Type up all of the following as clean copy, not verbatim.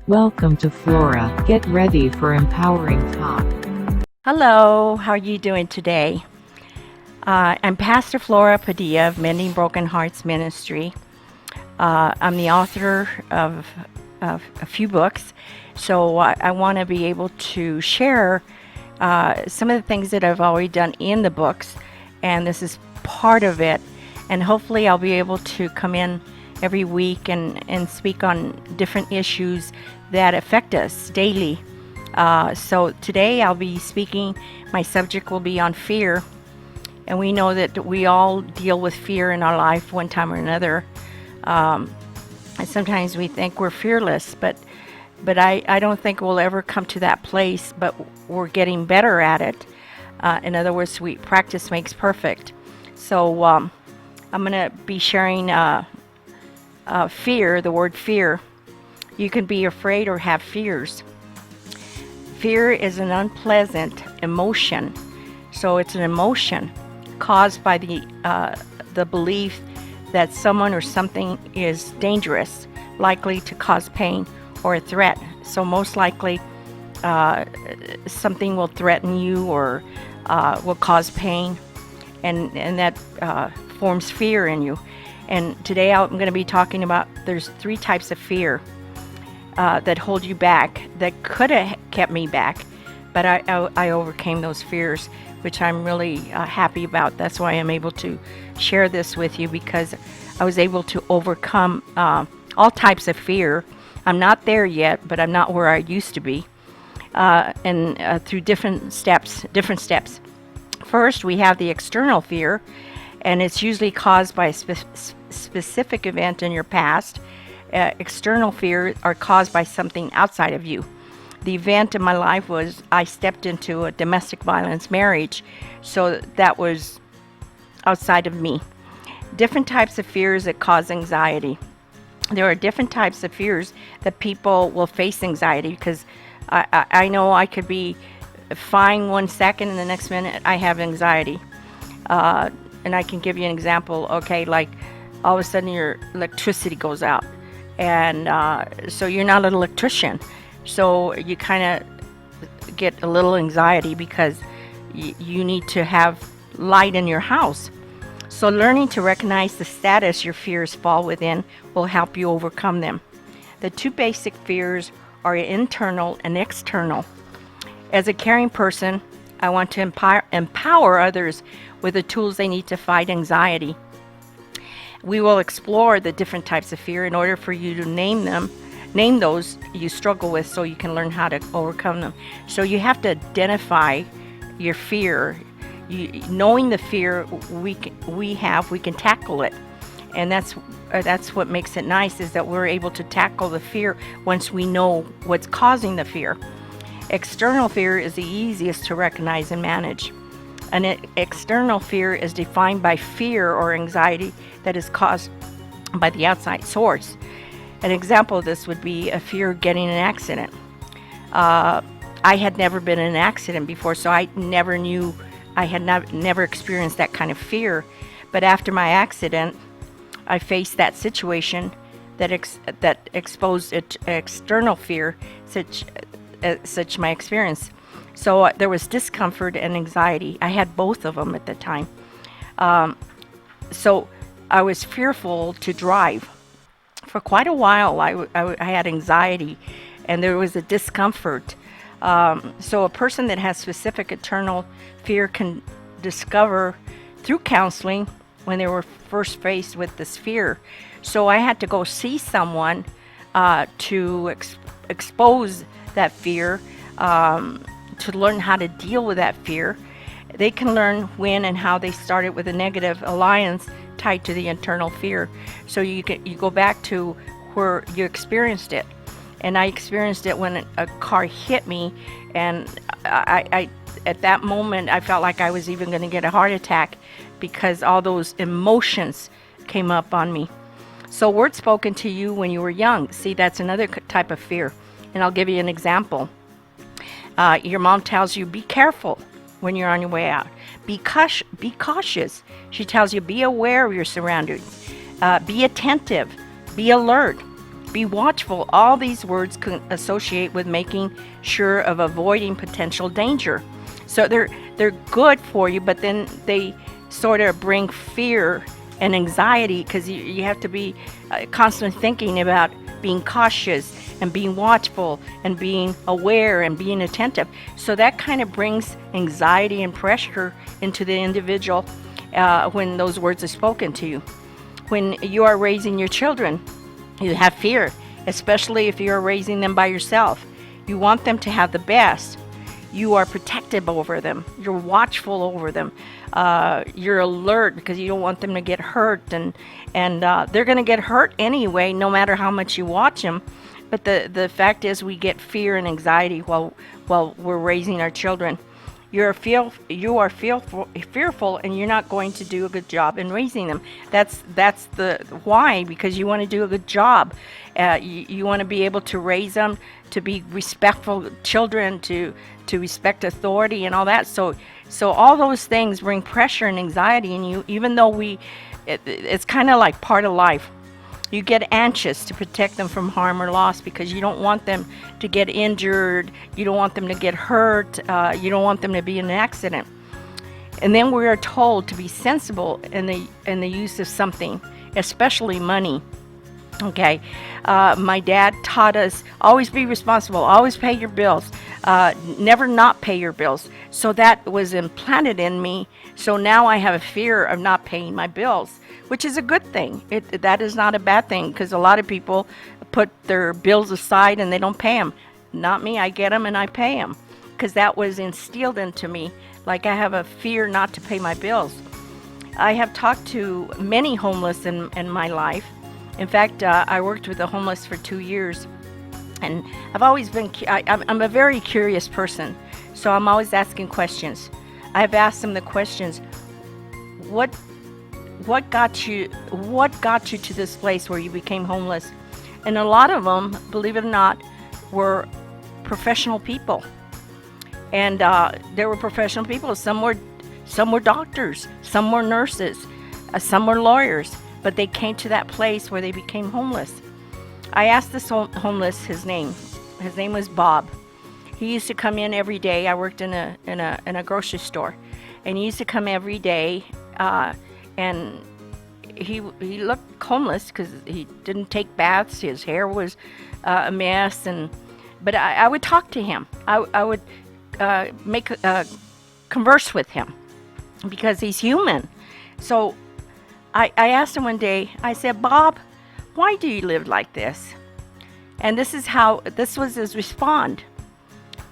Welcome to Flora. Get ready for empowering talk. Hello, how are you doing today? I'm Pastor Flora Padilla of Mending Broken Hearts Ministry. I'm the author of a few books, so I want to be able to share some of the things that I've already done in the books, and this is part of it. And hopefully I'll be able to come in every week and speak on different issues that affect us daily. So today I'll be speaking, my subject will be on fear. And we know that we all deal with fear in our life one time or another. And sometimes we think we're fearless, but I don't think we'll ever come to that place, but we're getting better at it. In other words, practice makes perfect. So I'm going to be sharing fear, the word fear. You can be afraid or have fears. Fear is an unpleasant emotion. So it's an emotion caused by the belief that someone or something is dangerous, likely to cause pain or a threat. So most likely something will threaten you or will cause pain, and that forms fear in you. And today I'm going to be talking about there's 3 types of fear that hold you back, that could have kept me back, but I overcame those fears, which I'm really happy about. That's why I'm able to share this with you, because I was able to overcome all types of fear. I'm not there yet, but I'm not where I used to be, and through different steps. First, we have the external fear, and it's usually caused by a specific event in your past. External fear are caused by something outside of you. The event in my life was I stepped into a domestic violence marriage, so that was outside of me. Different types of fears that cause anxiety. There are different types of fears that people will face anxiety, because I know I could be fine 1 second and the next minute I have anxiety. And I can give you an example. Okay, like all of a sudden your electricity goes out, and so you're not an electrician, so you kind of get a little anxiety because you need to have light in your house. So learning to recognize the status your fears fall within will help you overcome them. The 2 basic fears are internal and external. As a caring person, I want to empower others with the tools they need to fight anxiety. We will explore the different types of fear in order for you to name those you struggle with, so you can learn how to overcome them. So you have to identify your fear. Knowing the fear we can tackle it. And that's what makes it nice, is that we're able to tackle the fear once we know what's causing the fear. External fear is the easiest to recognize and manage. An external fear is defined by fear or anxiety that is caused by the outside source. An example of this would be a fear of getting in an accident. I had never been in an accident before, so I never knew, I had never experienced that kind of fear. But after my accident, I faced that situation that exposed external fear, such my experience. So there was discomfort and anxiety. I had both of them at the time. So I was fearful to drive. For quite a while, I had anxiety, and there was a discomfort. So a person that has specific internal fear can discover through counseling when they were first faced with this fear. So I had to go see someone to expose that fear, to learn how to deal with that fear. They can learn when and how they started with a negative alliance tied to the internal fear. So you go back to where you experienced it. And I experienced it when a car hit me, and I at that moment I felt like I was even going to get a heart attack, because all those emotions came up on me. So words spoken to you when you were young, see, that's another type of fear. And I'll give you an example. Your mom tells you, be careful when you're on your way out. Be cautious. She tells you, be aware of your surroundings. Be attentive. Be alert. Be watchful. All these words can associate with making sure of avoiding potential danger. So they're good for you, but then they sort of bring fear and anxiety, because you have to be constantly thinking about being cautious and being watchful and being aware and being attentive. So that kind of brings anxiety and pressure into the individual when those words are spoken to you. When you are raising your children, you have fear, especially if you're raising them by yourself. You want them to have the best. You are protective over them. You're watchful over them. You're alert because you don't want them to get hurt, and they're going to get hurt anyway, no matter how much you watch them. But the fact is, we get fear and anxiety while we're raising our children. You are fearful, and you're not going to do a good job in raising them. That's the why, because you want to do a good job. You want to be able to raise them to be respectful children, to respect authority and all that. So all those things bring pressure and anxiety in you, even though it's kind of like part of life. You get anxious to protect them from harm or loss because you don't want them to get injured. You don't want them to get hurt. You don't want them to be in an accident. And then we are told to be sensible in the use of something, especially money. Okay, my dad taught us, always be responsible, always pay your bills, never not pay your bills. So that was implanted in me. So now I have a fear of not paying my bills, which is a good thing. That is not a bad thing, because a lot of people put their bills aside and they don't pay them. Not me. I get them and I pay them, because that was instilled into me. Like, I have a fear not to pay my bills. I have talked to many homeless in my life. In fact, I worked with the homeless for 2 years, and I've always been, I'm a very curious person, so I'm always asking questions. I've asked them the questions, what got you to this place where you became homeless? And a lot of them, believe it or not, were professional people. And there were professional people. Some were doctors, some were nurses, some were lawyers. But they came to that place where they became homeless. I asked this homeless his name. His name was Bob. He used to come in every day. I worked in a grocery store, and he used to come every day. And he looked homeless because he didn't take baths. His hair was a mess. But I would talk to him. I would converse with him because he's human. So I asked him one day, I said, Bob, why do you live like this? And this was his response.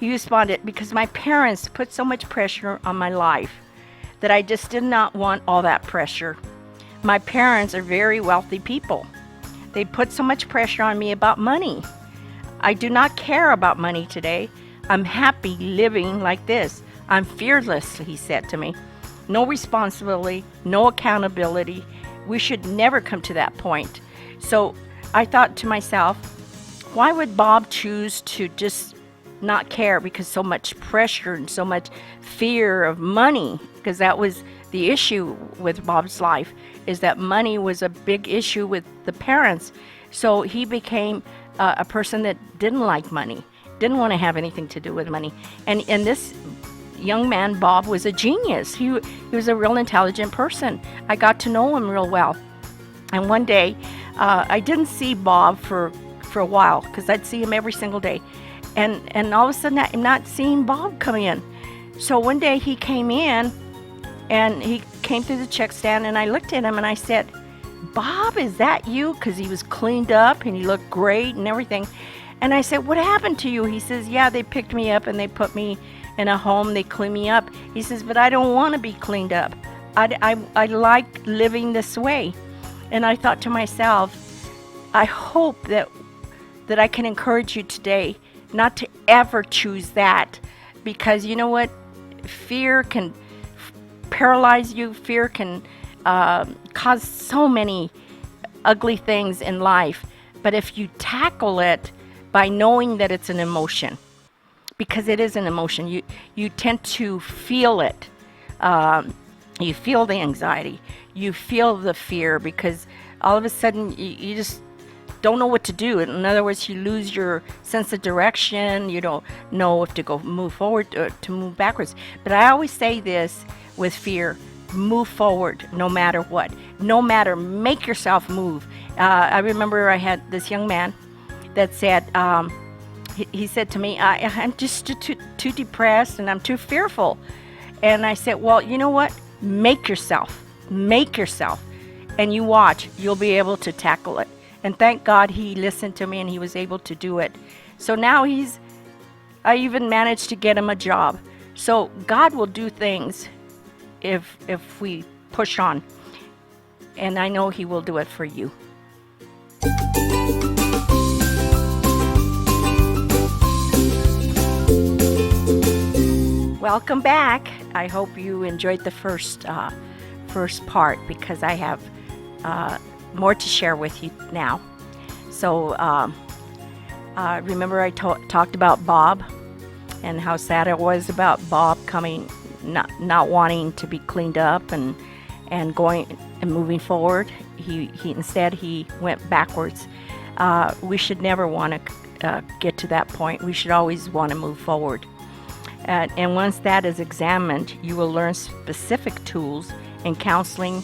He responded, because my parents put so much pressure on my life that I just did not want all that pressure. My parents are very wealthy people. They put so much pressure on me about money. I do not care about money today. I'm happy living like this. I'm fearless, he said to me. No responsibility, no accountability. We should never come to that point. So I thought to myself, why would Bob choose to just not care because so much pressure and so much fear of money? Because that was the issue with Bob's life, is that money was a big issue with the parents. So he became a person that didn't like money, didn't want to have anything to do with money. And this young man, Bob, was a genius. He was a real intelligent person. I got to know him real well. And one day, I didn't see Bob for a while, because I'd see him every single day. And all of a sudden, I'm not seeing Bob come in. So one day he came in, and he came through the check stand, and I looked at him and I said, Bob, is that you? Because he was cleaned up and he looked great and everything. And I said, what happened to you? He says, yeah, they picked me up and they put me in a home, they clean me up. He says, but I don't want to be cleaned up. I like living this way. And I thought to myself, I hope that I can encourage you today not to ever choose that, because you know what? Fear can paralyze you. Fear can cause so many ugly things in life. But if you tackle it by knowing that it's an emotion, because it is an emotion, you tend to feel it. You feel the anxiety, you feel the fear, because all of a sudden you just don't know what to do. In other words, you lose your sense of direction. You don't know if to move forward or to move backwards. But I always say this with fear: move forward no matter what. No matter, make yourself move. I remember I had this young man that said, he said to me, I'm just too depressed and I'm too fearful. And I said, well, you know what? Make yourself, and you watch, you'll be able to tackle it. And thank God he listened to me and he was able to do it. So now I even managed to get him a job. So God will do things if we push on. And I know he will do it for you. Welcome back. I hope you enjoyed the first part, because I have more to share with you now. So remember I talked about Bob and how sad I was about Bob not wanting to be cleaned up and going and moving forward. He instead went backwards. We should never want to get to that point. We should always want to move forward. And once that is examined, you will learn specific tools in counseling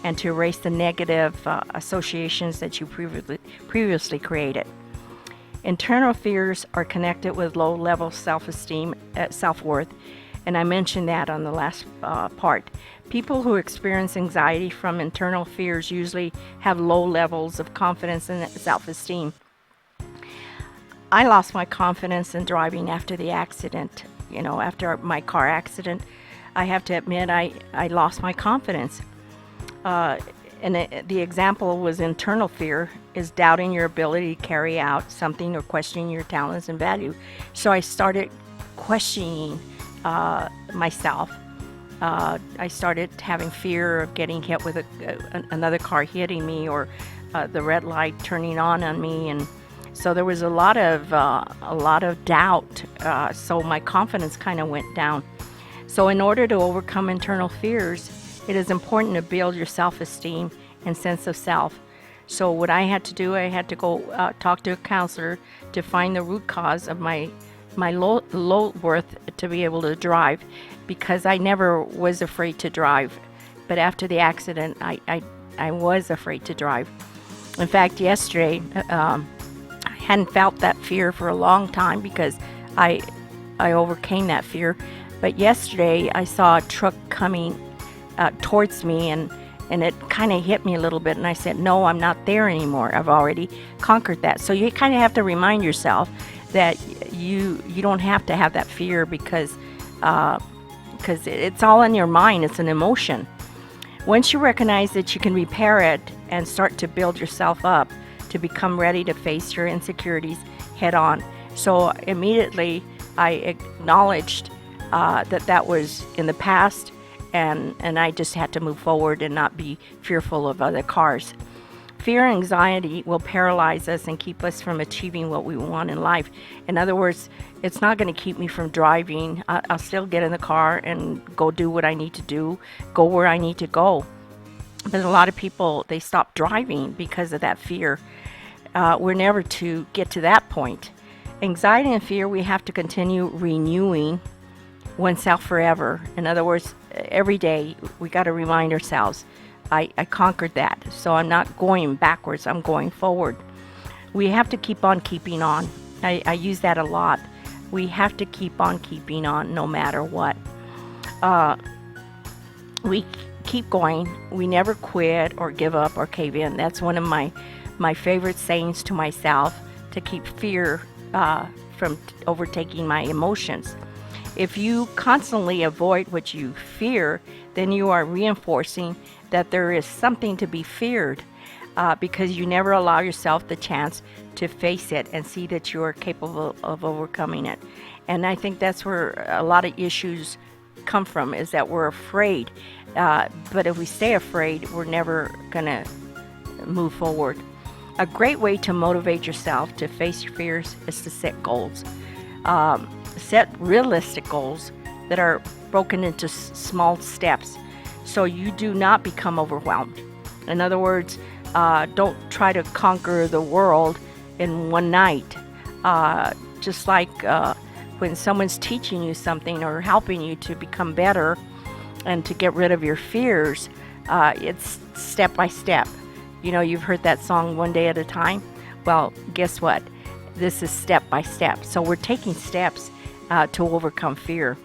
and to erase the negative associations that you previously created. Internal fears are connected with low-level self-esteem, self-worth, and I mentioned that on the last part. People who experience anxiety from internal fears usually have low levels of confidence and self-esteem. I lost my confidence in driving after the accident. After my car accident, I have to admit I lost my confidence. And the example was internal fear is doubting your ability to carry out something or questioning your talents and value. So I started questioning myself. I started having fear of getting hit with another car hitting me, or the red light turning on me, and so there was a lot of doubt. So my confidence kind of went down. So in order to overcome internal fears, it is important to build your self-esteem and sense of self. So what I had to do, I had to go talk to a counselor to find the root cause of my low worth to be able to drive, because I never was afraid to drive. But after the accident, I was afraid to drive. In fact, yesterday, I hadn't felt that fear for a long time because I overcame that fear. But yesterday, I saw a truck coming towards me, and it kind of hit me a little bit, and I said, no, I'm not there anymore. I've already conquered that. So you kind of have to remind yourself that you don't have to have that fear, because it's all in your mind. It's an emotion. Once you recognize that you can repair it and start to build yourself up to become ready to face your insecurities head on. So immediately I acknowledged that was in the past, and I just had to move forward and not be fearful of other cars. Fear and anxiety will paralyze us and keep us from achieving what we want in life. In other words, it's not going to keep me from driving. I'll still get in the car and go do what I need to do, go where I need to go. But a lot of people, they stop driving because of that fear. We're never to get to that point. Anxiety and fear, we have to continue renewing oneself forever. In other words, every day we got to remind ourselves, I conquered that, so I'm not going backwards, I'm going forward. We have to keep on keeping on. I use that a lot. We have to keep on keeping on no matter what. We keep going. We never quit or give up or cave in. That's one of my favorite sayings to myself, to keep fear from overtaking my emotions. If you constantly avoid what you fear, then you are reinforcing that there is something to be feared, because you never allow yourself the chance to face it and see that you are capable of overcoming it. And I think that's where a lot of issues come from, is that we're afraid. But if we stay afraid, we're never going to move forward. A great way to motivate yourself to face your fears is to set goals. Set realistic goals that are broken into small steps, so you do not become overwhelmed. In other words, Don't try to conquer the world in one night. Just like when someone's teaching you something or helping you to become better and to get rid of your fears, it's step by step. You know, you've heard that song, One Day at a Time. Well, guess what? This is step by step. So we're taking steps to overcome fear.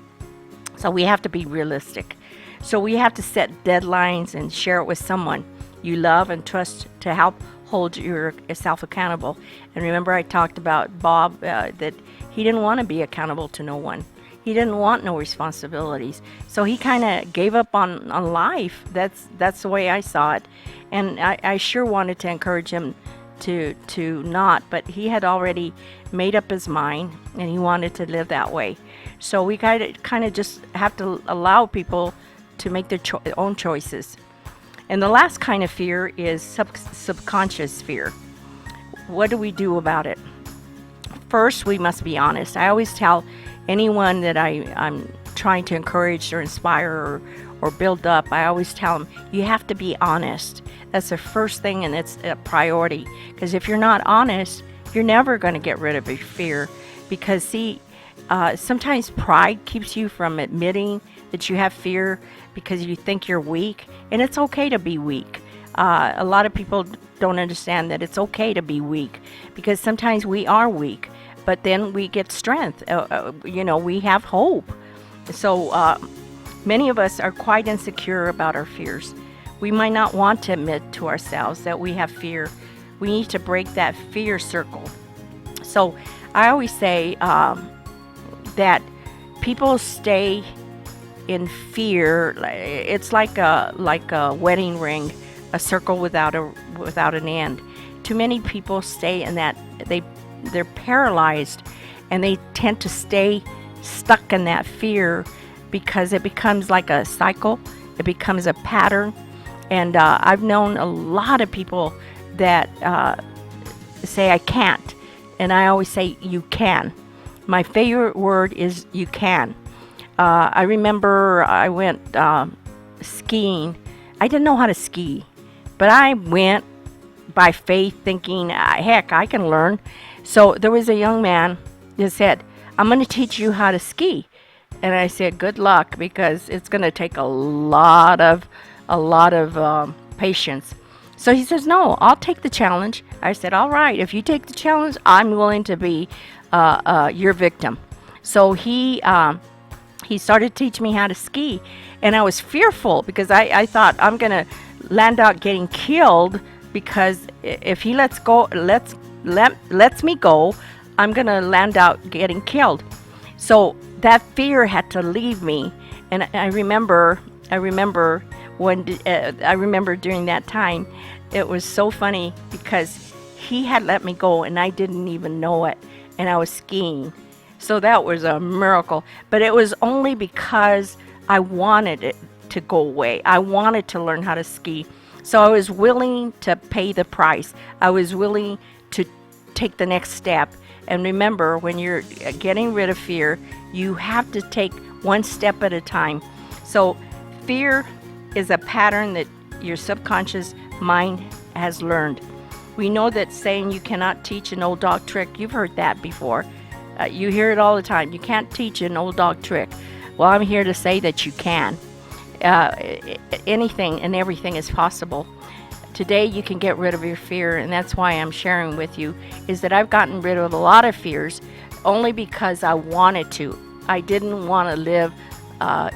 So we have to be realistic. So we have to set deadlines and share it with someone you love and trust to help hold yourself accountable. And remember, I talked about Bob, that he didn't want to be accountable to no one. He didn't want no responsibilities. So he kind of gave up on life. That's the way I saw it. And I sure wanted to encourage him to not, but he had already made up his mind and he wanted to live that way. So we kind of just have to allow people to make their own choices. And the last kind of fear is subconscious fear. What do we do about it? First, we must be honest. I always tell anyone that I'm trying to encourage or inspire or build up, I always tell them, you have to be honest. That's the first thing, and it's a priority. Because if you're not honest, you're never going to get rid of your fear. Because see, sometimes pride keeps you from admitting that you have fear because you think you're weak, and it's okay to be weak. A lot of people don't understand that it's okay to be weak, because sometimes we are weak, but then we get strength. We have hope. So many of us are quite insecure about our fears. We might not want to admit to ourselves that we have fear. We need to break that fear circle. So I always say that people stay in fear. It's like a wedding ring, a circle without an end. Too many people stay in that. They're paralyzed, and they tend to stay stuck in that fear because it becomes like a cycle. It becomes a pattern. And I've known a lot of people that say I can't, and I always say you can. My favorite word is you can. I remember I went skiing. I didn't know how to ski, but I went by faith thinking, heck, I can learn. So there was a young man that said, I'm going to teach you how to ski. And I said, good luck, because it's going to take a lot of patience. So he says, no, I'll take the challenge. I said, all right, if you take the challenge, I'm willing to be your victim. So he started teaching me how to ski, and I was fearful because I thought I'm going to land out getting killed, because if he lets me go, I'm going to land out getting killed. So that fear had to leave me. And I remember during that time, it was so funny because he had let me go and I didn't even know it, and I was skiing. So that was a miracle. But it was only because I wanted it to go away. I wanted to learn how to ski. So I was willing to pay the price. I was willing to take the next step. And remember, when you're getting rid of fear, you have to take one step at a time. So fear is a pattern that your subconscious mind has learned. We know that saying you cannot teach an old dog trick, you've heard that before. You hear it all the time. You can't teach an old dog trick. Well, I'm here to say that you can. Anything and everything is possible. Today you can get rid of your fear, and that's why I'm sharing with you, is that I've gotten rid of a lot of fears only because I wanted to. I didn't want to live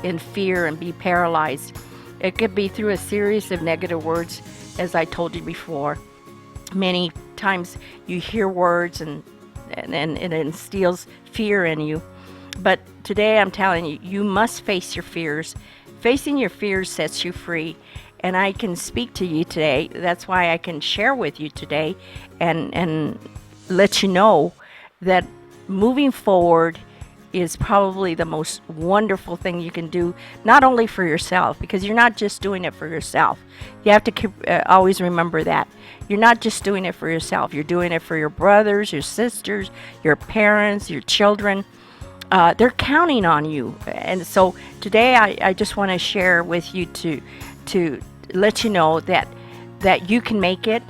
in fear and be paralyzed. It could be through a series of negative words, as I told you before. Many times you hear words and it instills fear in you. But today I'm telling you, you must face your fears. Facing your fears sets you free. And I can speak to you today. That's why I can share with you today and let you know that moving forward is probably the most wonderful thing you can do, not only for yourself, because you're not just doing it for yourself. You have to always remember that. You're not just doing it for yourself. You're doing it for your brothers, your sisters, your parents, your children. They're counting on you. And so today I just want to share with you to let you know that that you can make it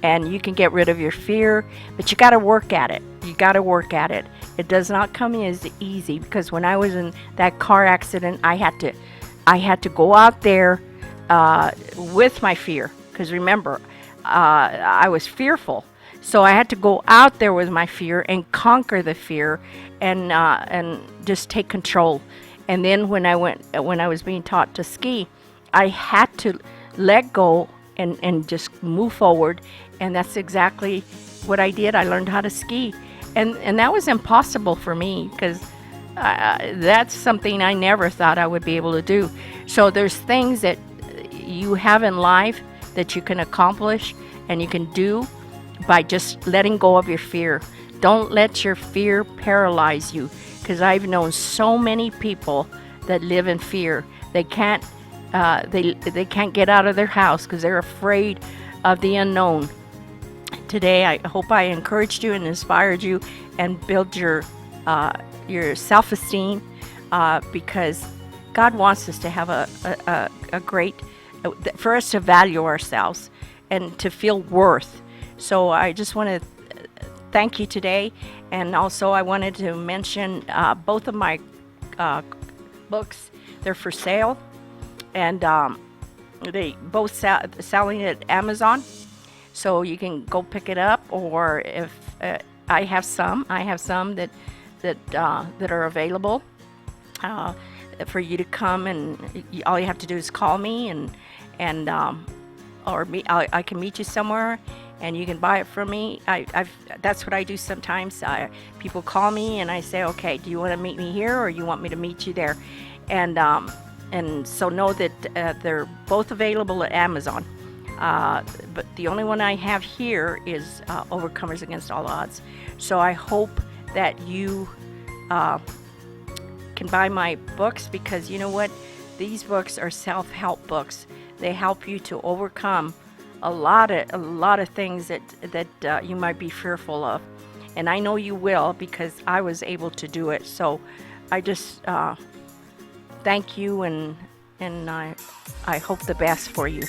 and you can get rid of your fear, but you got to work at it. You got to work at it. It does not come as easy, because when I was in that car accident, I had to go out there with my fear, because remember, I was fearful. So I had to go out there with my fear and conquer the fear, and just take control. And then when I was being taught to ski, I had to let go and just move forward. And that's exactly what I did. I learned how to ski, and that was impossible for me, because that's something I never thought I would be able to do. So there's things that you have in life that you can accomplish and you can do by just letting go of your fear. Don't let your fear paralyze you, because I've known so many people that live in fear. They can't they can't get out of their house because they're afraid of the unknown. Today, I hope I encouraged you and inspired you and build your self-esteem, because God wants us to have a great, for us to value ourselves and to feel worth. So I just want to thank you today. And also I wanted to mention both of my books. They're for sale, and they both selling at Amazon. So you can go pick it up, or if I have some that are available for you to come, and all you have to do is call me, and or I can meet you somewhere and you can buy it from me. That's what I do sometimes. People call me and I say, okay, do you want to meet me here or you want me to meet you there? And so know that they're both available at Amazon. But the only one I have here is Overcomers Against All Odds. So I hope that you can buy my books, because you know what? These books are self-help books. They help you to overcome a lot of things that you might be fearful of. And I know you will, because I was able to do it. So I just thank you, and I hope the best for you.